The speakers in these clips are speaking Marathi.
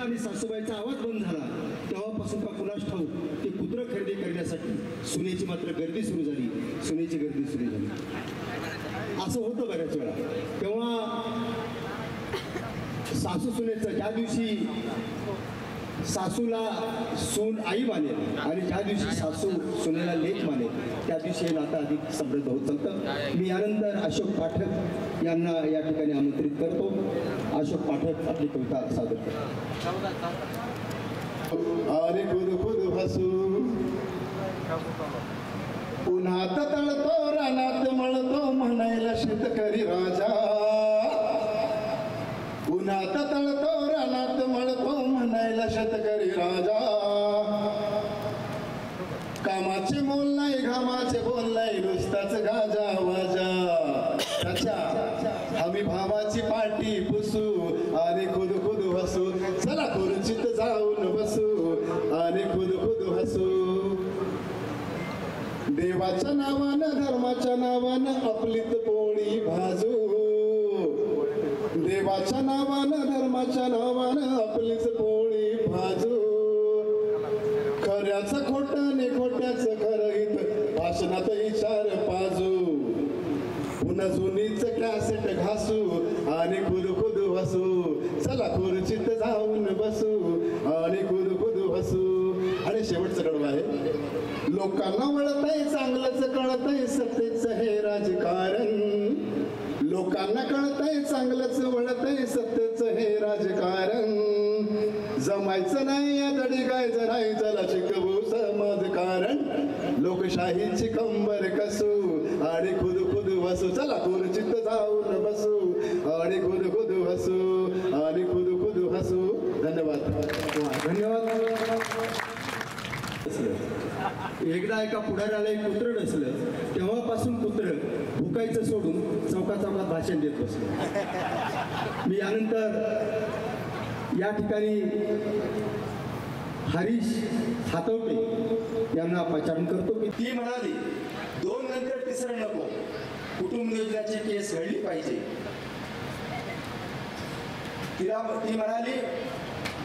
आणि सासूबाईचा आवाज बंद झाला तेव्हापासून का कुणास ठाऊक ते कुत्रं खरेदी करण्यासाठी सुनेची मात्र गर्दी सुरू झाली, सुनेची गर्दी सुरू झाली। असं होतं बऱ्याच वेळा। तेव्हा सासू सुनेचं ज्या दिवशी सासूला सून आई मानेल आणि ज्या दिवशी सासू सुनेला लेक मानेल त्या दिवशी हे नातं अधिक समृद्ध होत चालतं। मी यानंतर अशोक पाठक यांना या ठिकाणी आमंत्रित करतो। अशोक पाठक आपली कविता सादर करतो। अरे खुद खुद हसू उन्हात तळतो रानात मळतो म्हणायला शेतकरी राजा, उन्हात तळतो रानात मळतो म्हणायला शेतकरी राजा। कामाचे मोल नाही घामाचे बोल नाही नुसताच गाजा वाजा। अच्छा आम्ही भावाची पाठी पुसू आणि खुद खुद हसू, चला खुर्चीत जाऊन बसू आणि खुद खुद हसू। देवाच्या नावानं धर्माच्या नावानं आपलीत पोळी भाजू, देवाच्या नावानं धर्माच्या नावानं आपलीच पोळी भाजू। खऱ्याचं खोट ने खोट्याचं खरं हित भाषणात विचार पाजू, पुन्हा जुनीच कॅसेट घासू आणि खुद खुद हसू, चला खुर्चीत जाऊन बसू आणि खुद खुद हसू। आणि शेवटचं कडवं आहे, लोकांना वळतंय चांगलंच कळतंय सत्तेचं हे राजकारण, लोकांना कळतंय चांगलंच वळतंय सत्तेचं हे राजकारण। जमायचं नाही या दडी गायचं नाही चला शिकवू समाजकारण, लोकशाहीची कंबर कसू आणि खुद खुद हसू, चला खुर्चीत जाऊन बसू आणि खुद खुद हसू आणि खुद खुद हसू। धन्यवाद धन्यवाद। एकदा एका पुढाऱ्याला एक कुत्रं डसलं तेव्हापासून कुत्रं भुकायचं सोडून चौका चौकात भाषण देत बसलं। मी यानंतर या ठिकाणी हरीश हातवटे यांना पाचारण करतो की ती म्हणाली 2 नंतर तिसरं नको, कुटुंब नियोजनाची केस घडली पाहिजे। ती म्हणाली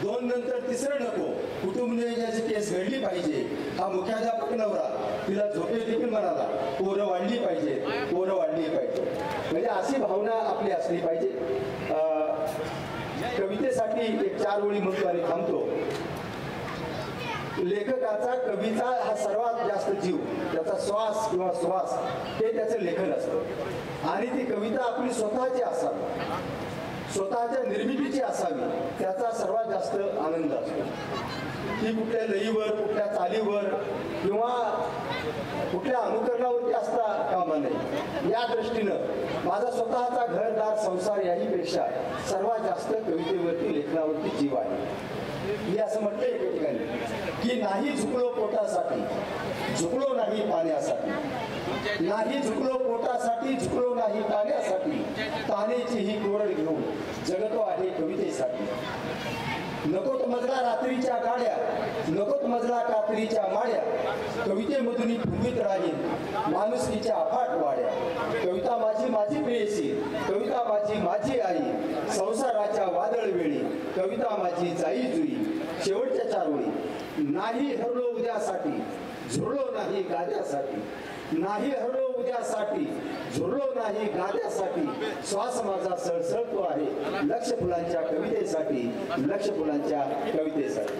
2 नंतर तिसरं नको, कुटुंब नियोजनाची केस घडली पाहिजे। हा मुख्याध्यापक नवरा तिला झोपे देखील म्हणाला पोरं वाढली पाहिजे, पोरं वाढली पाहिजे। म्हणजे अशी भावना आपली असली पाहिजे। कवितेसाठी एक 4 ओळी म्हणतो आणि थांबतो। लेखकाचा कवीचा हा सर्वात जास्त जीव, त्याचा श्वास किंवा श्वास हे त्याचं लेखन असतं आणि ती कविता आपली स्वतःची असावी, स्वतःच्या निर्मितीची असावी, त्याचा सर्वात जास्त आनंद असतो। ती कुठल्या लईवर कुठल्या चालीवर किंवा कुठल्या अनुकरणावरती असता कामा नये। या दृष्टीनं माझा स्वतःचा घरदार संसार याहीपेक्षा सर्वात जास्त कवितेवरती लेखनावरती जीव आहे। मी असं म्हटलंय एका ठिकाणी की नाही झुकलो पोटासाठी, झुकलो नाही पाण्यासाठी, नाही झुकलो पोटासाठी, झुकलो नाही पाण्यासाठी, तानेची ही कोरड घेऊन जगतो आहे कवितेसाठी। नकोत मजला रात्रीच्या गाड्या, नकोत मजला कात्रीच्या माड्या, कवितेमधून फुगवीत राहील माणुसकीच्या अफाट वाड्या। कविता माझी माझी प्रेयसी, कविता माझी माझी आई, संसाराच्या वादळ वेळी कविता माझी जाई जुई। शेवटच्या 4 ओळी, नाही हरलो उद्यासाठी, झुरलो नाही गाद्यासाठी, नाही हरलो उद्यासाठी, झुरलो नाही गाद्यासाठी, श्वास माझा सळसळतो आहे लक्ष फुलांच्या कवितेसाठी, लक्ष फुलांच्या कवितेसाठी।